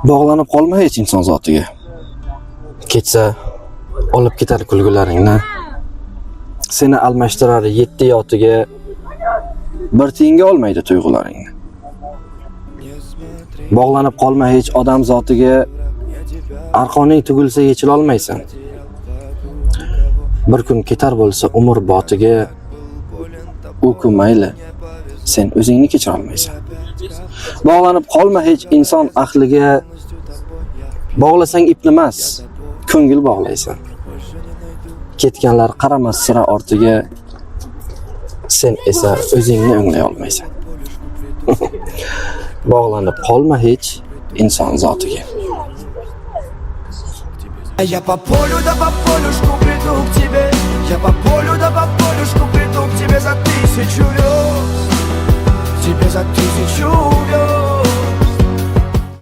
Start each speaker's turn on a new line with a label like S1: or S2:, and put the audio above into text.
S1: Bog'lanib qolma hech inson zotiga. Ketsa olib ketar kulgularingni. Seni almashtirar 7 yotiga. Bir tiyinga olmaydi tuyg'ularingni. Bog'lanib qolma hech odam zotiga. Arqoning tugilsa yechila olmaysan. Bir kun ketar bo'lsa umr botiga, u kun mayli, sen o'zingni kechira olmaysan. Bog'lanib qolma hech inson ahliga. Bog'lasang ipni emas, ko'ngil bog'laysan. Ketganlar qaramas sira ortiga, sen esa o'zingni o'nglay olmaysan. Bog'lanib qolma hech inson zotiga.
S2: Я по полю да по полюшку приду к тебе. Я по полю да по полюшку приду к тебе за 1000 верст. Тебе за 1000 верст.